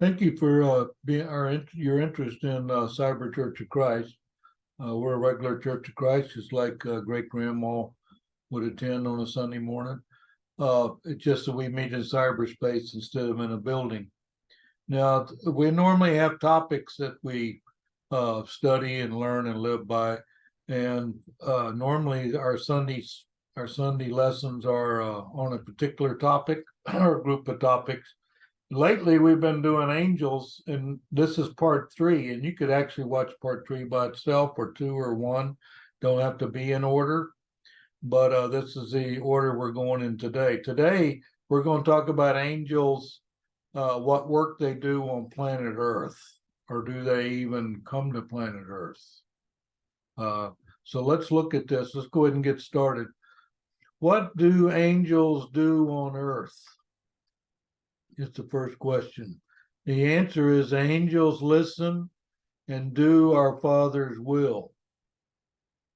Thank you for your interest in Cyber Church of Christ. We're a regular Church of Christ, just like great grandma would attend on a Sunday morning. It's just that we meet in cyberspace instead of in a building. Now, we normally have topics that we study and learn and live by, and normally our Sunday lessons are on a particular topic or group of topics. Lately, we've been doing angels, and this is part 3. And you could actually watch part 3 by itself, or 2, or 1. Don't have to be in order, but this is the order we're going in today. Today, we're going to talk about angels, what work they do on planet Earth, or do they even come to planet Earth? So let's look at this. Let's go ahead and get started. What do angels do on Earth? Is the first question. The answer is angels listen and do our Father's will.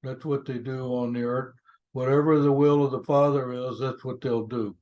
That's what they do on the earth. Whatever the will of the Father is, that's what they'll do.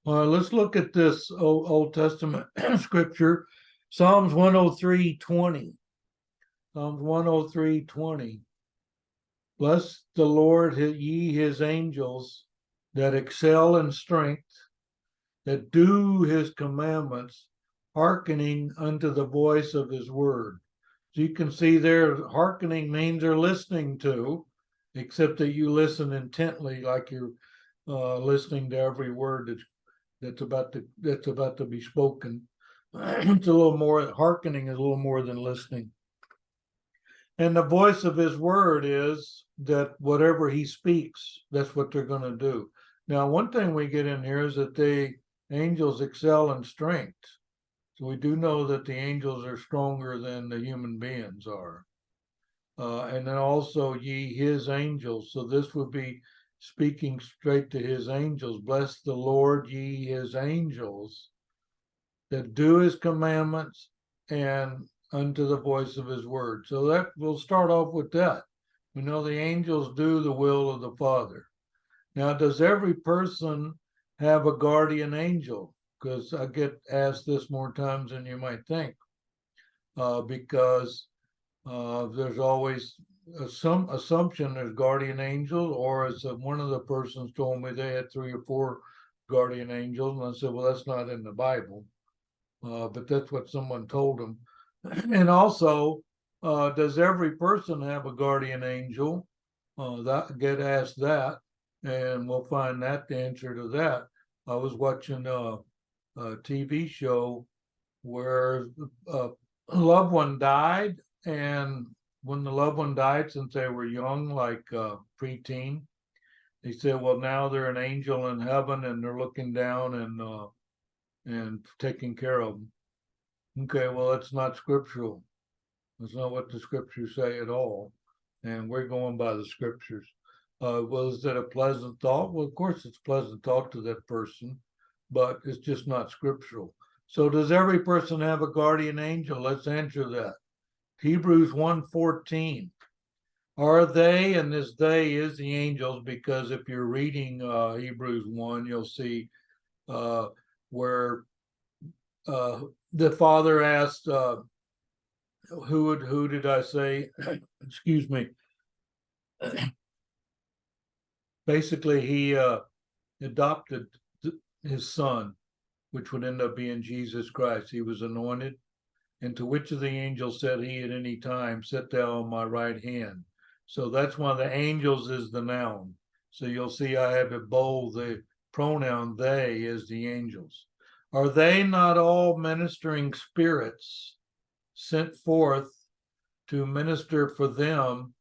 All right, let's look at this Old Testament scripture, Psalms 103:20. Psalms 103:20. Bless the Lord, ye his angels that excel in strength, that do his commandments, hearkening unto the voice of his word. So you can see there, hearkening means they're listening to, except that you listen intently, like you're listening to every word that's about to be spoken. It's a little more, hearkening is a little more than listening. And the voice of his word is that whatever he speaks, that's what they're going to do. Now, one thing we get in here is that angels excel in strength. So we do know that the angels are stronger than the human beings are. And then also, ye his angels. So this would be speaking straight to his angels. Bless the Lord, ye his angels, that do his commandments and unto the voice of his word. So that we'll start off with that. We know the angels do the will of the Father. Now, does every person have a guardian angel? Because I get asked this more times than you might think, because there's always some assumption there's guardian angels, or as one of the persons told me they had 3 or 4 guardian angels, and I said, well, that's not in the Bible, but that's what someone told them. And also, does every person have a guardian angel? That get asked that, and we'll find that the answer to that. I was watching a TV show where a loved one died, and when the loved one died, since they were young, like preteen, they said, well, now they're an angel in heaven, and they're looking down and taking care of them. Okay, well, that's not scriptural. That's not what the scriptures say at all. And we're going by the scriptures. Was that a pleasant thought? Well, of course, it's a pleasant thought to that person, but it's just not scriptural. So does every person have a guardian angel? Let's answer that. Hebrews 1:14. Are they, and this they is the angels, because if you're reading Hebrews 1, you'll see where the Father asked, who did I say? Excuse me. Basically, he adopted his son, which would end up being Jesus Christ. He was anointed. And to which of the angels said he at any time, sit thou on my right hand? So that's why the angels is the noun. So you'll see I have it bold. The pronoun they is the angels. Are they not all ministering spirits sent forth to minister for them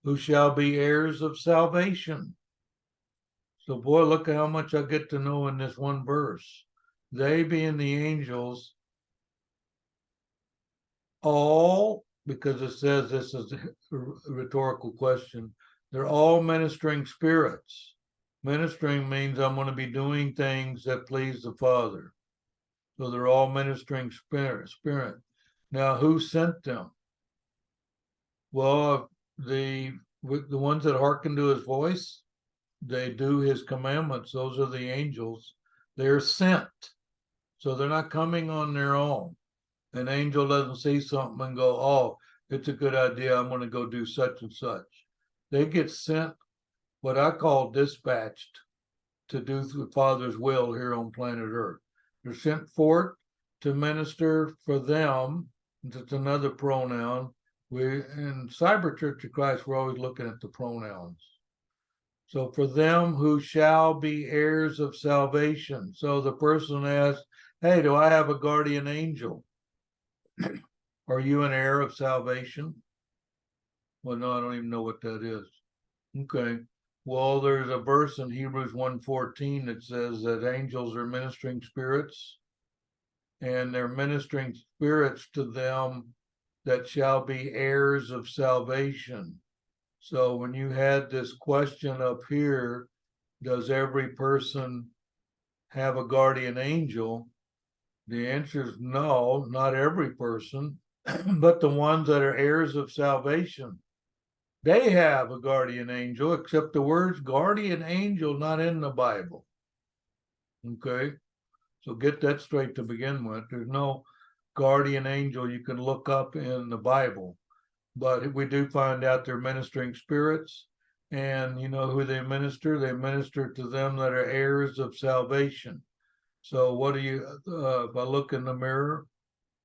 who shall be heirs of salvation? So boy, look at how much I get to know in this one verse. They being the angels, all, because it says this is a rhetorical question, they're all ministering spirits. Ministering means I'm going to be doing things that please the Father. So they're all ministering spirit. Now, who sent them? Well, the ones that hearken to his voice, they do his commandments. Those are the angels. They're sent. So they're not coming on their own. An angel doesn't see something and go, oh, it's a good idea, I'm going to go do such and such. They get sent, what I call dispatched, to do the Father's will here on planet Earth. They're sent forth to minister for them. It's another pronoun. We in CyberCOC of Christ, we're always looking at the pronouns. So for them who shall be heirs of salvation. So the person asks, hey, do I have a guardian angel? Are you an heir of salvation? Well, no, I don't even know what that is. Okay. Well, there's a verse in Hebrews 1:14 that says that angels are ministering spirits, and they're ministering spirits to them that shall be heirs of salvation. So when you had this question up here, does every person have a guardian angel? The answer is no, not every person, but the ones that are heirs of salvation. They have a guardian angel, except the words guardian angel not in the Bible. Okay, so get that straight to begin with. There's no guardian angel you can look up in the Bible, but we do find out they're ministering spirits. And you know who they minister? They minister to them that are heirs of salvation. So what do you, if I look in the mirror,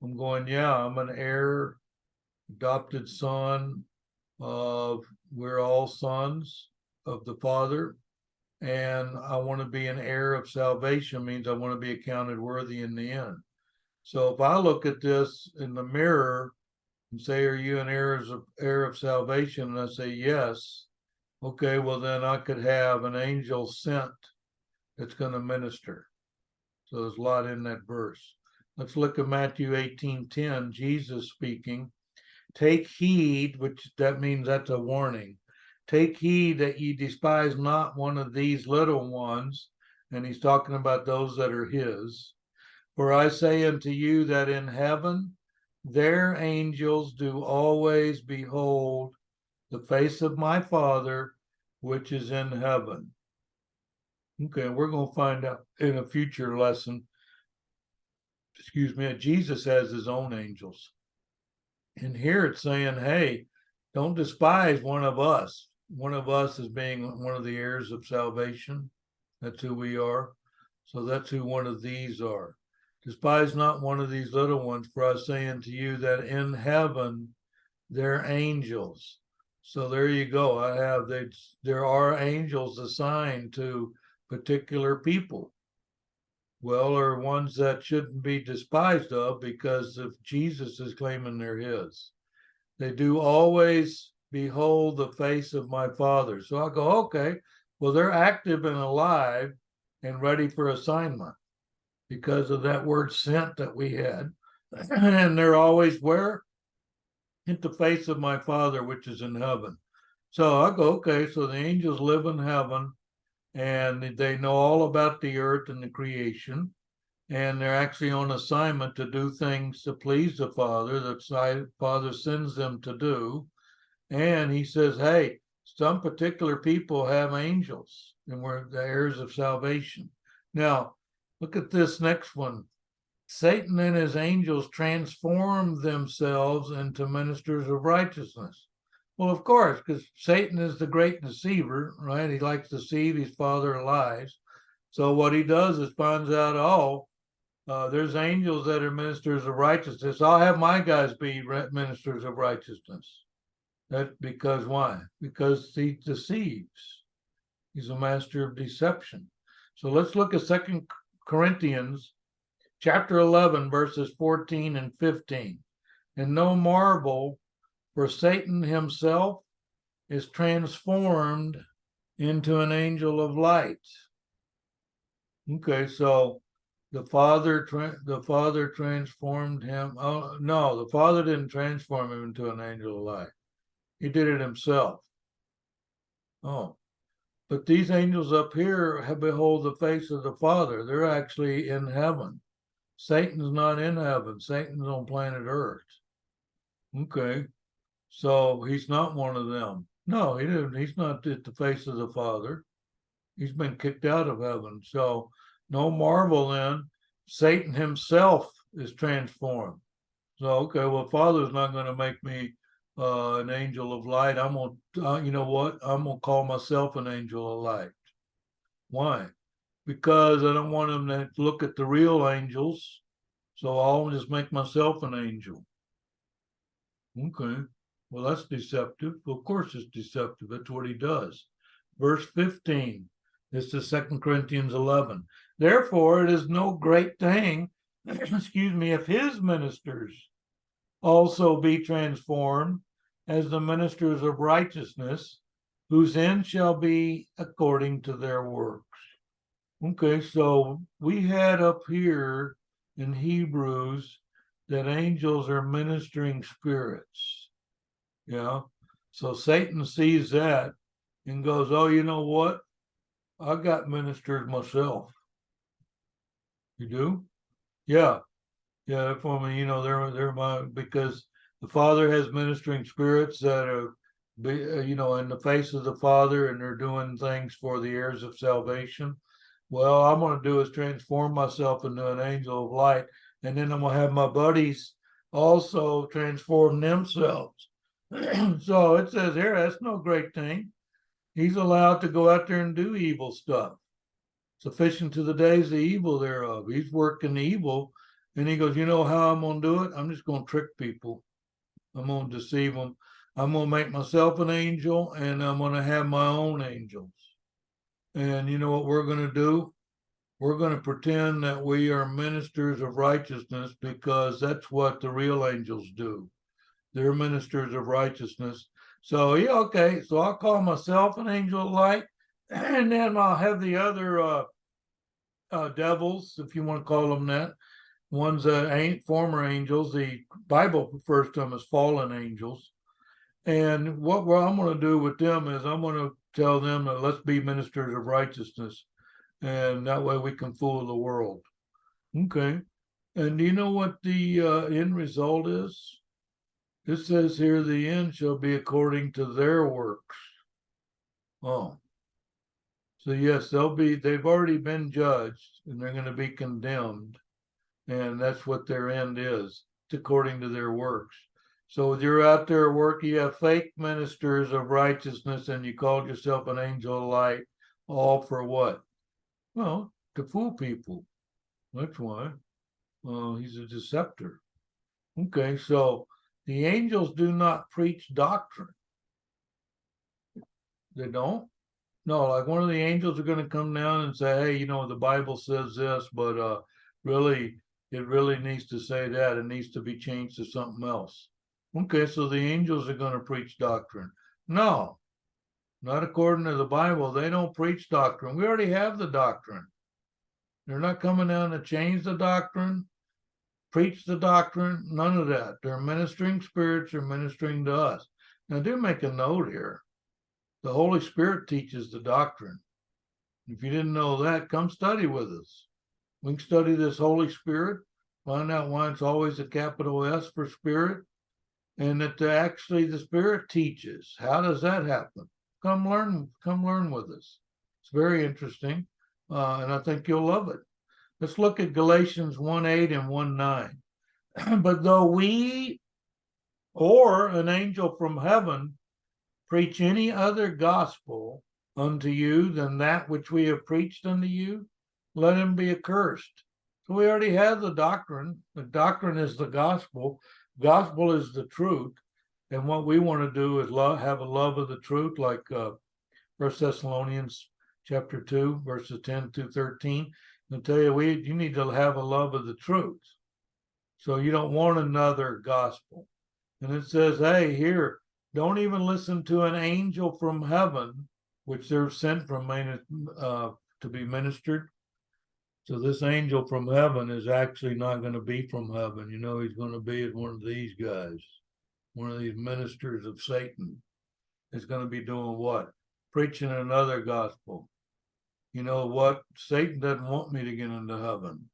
I'm going, yeah, I'm an heir, adopted son of, we're all sons of the Father, and I want to be an heir of salvation, means I want to be accounted worthy in the end. So if I look at this in the mirror and say, are you an heir of salvation? And I say, yes. Okay, well then I could have an angel sent that's going to minister. So there's a lot in that verse. Let's look at Matthew 18:10, Jesus speaking. Take heed, which that means that's a warning. Take heed that ye despise not one of these little ones. And he's talking about those that are his. For I say unto you that in heaven their angels do always behold the face of my Father, which is in heaven. Okay, we're going to find out in a future lesson, Jesus has his own angels. And here it's saying, hey, don't despise one of us. One of us is being one of the heirs of salvation. That's who we are. So that's who one of these are. Despise not one of these little ones, for I say unto you that in heaven they're angels. So there you go. There are angels assigned to particular people. Well, are ones that shouldn't be despised of, because if Jesus is claiming they're his. They do always behold the face of my Father. So I go, okay, well, they're active and alive and ready for assignment because of that word sent that we had. And they're always where? At the face of my Father, which is in heaven. So I go, okay, so the angels live in heaven and they know all about the earth and the creation. And they're actually on assignment to do things to please the Father that the Father sends them to do. And he says, hey, some particular people have angels, and we're the heirs of salvation. Now, look at this next one. Satan and his angels transform themselves into ministers of righteousness. Well, of course, because Satan is the great deceiver, right? He likes to deceive his father lies. So what he does is finds out, there's angels that are ministers of righteousness. I'll have my guys be ministers of righteousness. That because why? Because he deceives. He's a master of deception. So let's look at 2 Corinthians chapter 11, verses 14 and 15. And no marvel, for Satan himself is transformed into an angel of light. Okay, so the Father transformed him. Oh, no, the Father didn't transform him into an angel of light. He did it himself. Oh, but these angels up here have behold the face of the Father. They're actually in heaven. Satan's not in heaven. Satan's on planet Earth. Okay, so he's not one of them. No, he didn't. He's not at the face of the Father. He's been kicked out of heaven. So no marvel then, Satan himself is transformed. So, okay, well, Father's not going to make me an angel of light. I'm going to, you know what? I'm going to call myself an angel of light. Why? Because I don't want them to look at the real angels. So I'll just make myself an angel. Okay. Well, that's deceptive. Of course it's deceptive. That's what he does. Verse 15. This is 2 Corinthians 11. Therefore, it is no great thing, excuse me, if his ministers also be transformed as the ministers of righteousness, whose end shall be according to their works. Okay, so we had up here in Hebrews that angels are ministering spirits. Yeah. So Satan sees that and goes, oh, you know what? I got ministers myself. You do? Yeah. Yeah, for me, they're my, because the Father has ministering spirits that are, in the face of the Father, and they're doing things for the heirs of salvation. Well, I'm going to do is transform myself into an angel of light, and then I'm going to have my buddies also transform themselves. So it says here, that's no great thing. He's allowed to go out there and do evil stuff. Sufficient to the days of evil thereof. He's working evil. And he goes, you know how I'm going to do it? I'm just going to trick people. I'm going to deceive them. I'm going to make myself an angel, and I'm going to have my own angels. And you know what we're going to do? We're going to pretend that we are ministers of righteousness, because that's what the real angels do. They're ministers of righteousness. So, yeah, okay. So I'll call myself an angel of light, and then I'll have the other devils, if you want to call them that. One's ain't former angels. The Bible refers to them as fallen angels. And what I'm going to do with them is I'm going to tell them that let's be ministers of righteousness, and that way we can fool the world. Okay. And do you know what the end result is? It says here, the end shall be according to their works. Oh. So yes, they've already been judged, and they're going to be condemned. And that's what their end is, according to their works. So if you're out there working, you have fake ministers of righteousness, and you called yourself an angel of light, all for what? Well, to fool people. That's why. He's a deceptor. Okay, so the angels do not preach doctrine. They don't? No, like one of the angels are going to come down and say, hey, the Bible says this, but really, it really needs to say that. It needs to be changed to something else. Okay, so the angels are going to preach doctrine. No, not according to the Bible. They don't preach doctrine. We already have the doctrine. They're not coming down to change the doctrine, preach the doctrine, none of that. They're ministering spirits, are ministering to us. Now, do make a note here. The Holy Spirit teaches the doctrine. If you didn't know that, come study with us. We can study this Holy Spirit, find out why it's always a capital S for Spirit, and that actually the Spirit teaches. How does that happen? Come learn with us. It's very interesting, and I think you'll love it. Let's look at Galatians 1:8 and 1:9. But though we or an angel from heaven preach any other gospel unto you than that which we have preached unto you, let him be accursed. So we already have the doctrine. The doctrine is the gospel. Gospel is the truth. And what we want to do is have a love of the truth, like 1 Thessalonians chapter 2, verses 10 to 13. I'll tell you, you need to have a love of the truth. So you don't want another gospel. And it says, hey, here, don't even listen to an angel from heaven, which they're sent from to be ministered. So this angel from heaven is actually not going to be from heaven. He's going to be one of these guys, one of these ministers of Satan. Is going to be doing what? Preaching another gospel. You know what? Satan doesn't want me to get into heaven.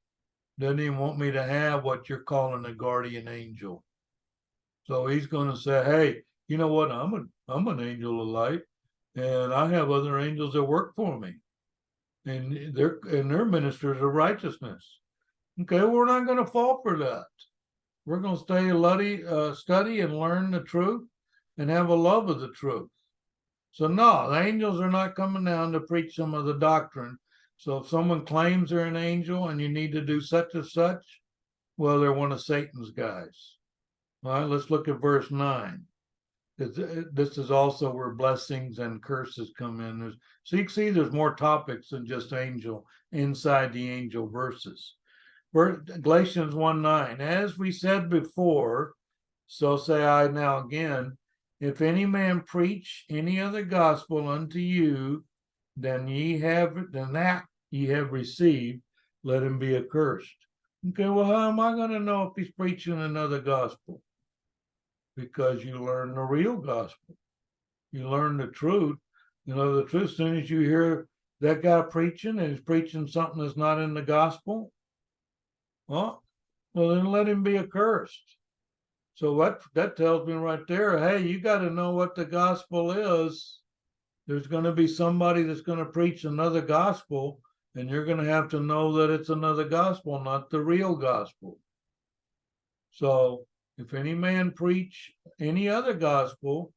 Doesn't even want me to have what you're calling a guardian angel. So he's going to say, hey, you know what? I'm an angel of light, and I have other angels that work for me, and they're ministers of righteousness. Okay, we're not going to fall for that. We're going to study and learn the truth and have a love of the truth. So no, the angels are not coming down to preach some of the doctrine. So if someone claims they're an angel and you need to do such and such, well, they're one of Satan's guys. All right, let's look at verse 9. This is also where blessings and curses come in. So you can see there's more topics than just angel inside the angel verses. Galatians 1:9, as we said before, so say I now again, if any man preach any other gospel unto you than that ye have received, let him be accursed. Okay, well, how am I going to know if he's preaching another gospel? Because you learn the real gospel. You learn the truth. You know the truth. As soon as you hear that guy preaching and he's preaching something that's not in the gospel, well, then let him be accursed. So what that tells me right there, hey, you got to know what the gospel is. There's going to be somebody that's going to preach another gospel, and you're going to have to know that it's another gospel, not the real gospel. So if any man preach any other gospel,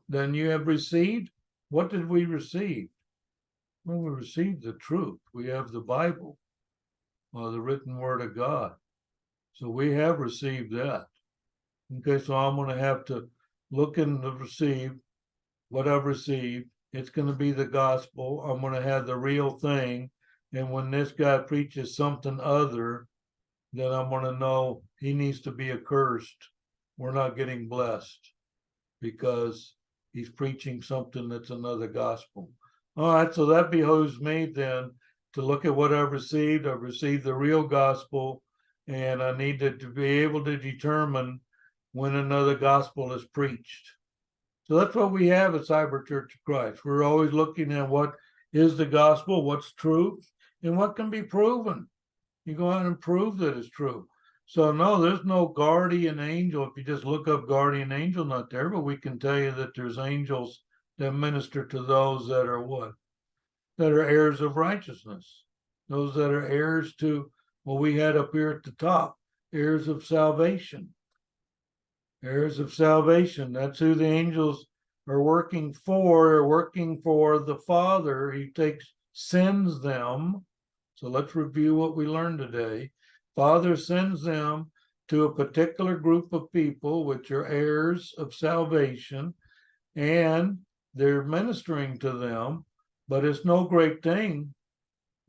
then you have received. What did we receive? Well, we received the truth. We have the Bible, the written word of God. So we have received that. Okay, so I'm going to have to look and receive what I've received. It's going to be the gospel. I'm going to have the real thing. And when this guy preaches something other, then I'm going to know he needs to be accursed. We're not getting blessed because he's preaching something that's another gospel. All right, so that behooves me then to look at what I've received. I've received the real gospel, and I need to be able to determine when another gospel is preached. So that's what we have at Cyber Church of Christ. We're always looking at what is the gospel, what's truth, and what can be proven. You go out and prove that it's true. So no, there's no guardian angel. If you just look up guardian angel, not there, but we can tell you that there's angels that minister to those that are what? That are heirs of righteousness. Those that are heirs to what we had up here at the top, heirs of salvation. Heirs of salvation. That's who the angels are working for the Father. He sends them. So let's review what we learned today. Father sends them to a particular group of people, which are heirs of salvation, and they're ministering to them. But it's no great thing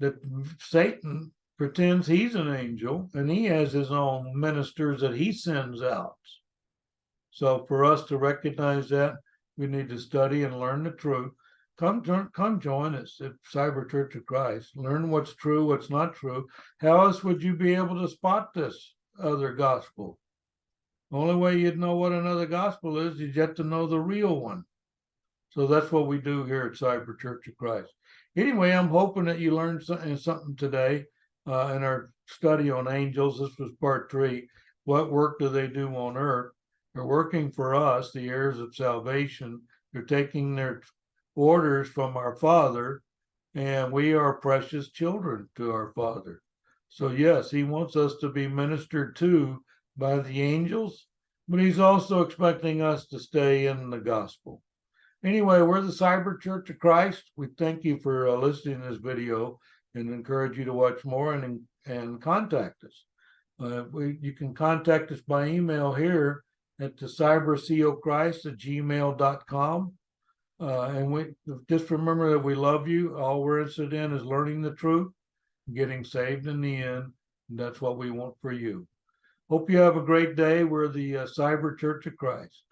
that Satan pretends he's an angel and he has his own ministers that he sends out. So for us to recognize that, we need to study and learn the truth. Come join us at Cyber Church of Christ. Learn what's true, what's not true. How else would you be able to spot this other gospel? The only way you'd know what another gospel is you get to know the real one. So that's what we do here at Cyber Church of Christ. Anyway, I'm hoping that you learned something today in our study on angels. This was part 3. What work do they do on earth? They're working for us, the heirs of salvation. They're taking their orders from our Father, and we are precious children to our Father. So yes, he wants us to be ministered to by the angels, but he's also expecting us to stay in the gospel. Anyway, we're the Cyber Church of Christ. We thank you for listening to this video and encourage you to watch more and contact us. You can contact us by email here at the cybercochrist@gmail.com. And we just remember that we love you. All we're interested in is learning the truth, getting saved in the end. And that's what we want for you. Hope you have a great day. We're the Cyber Church of Christ.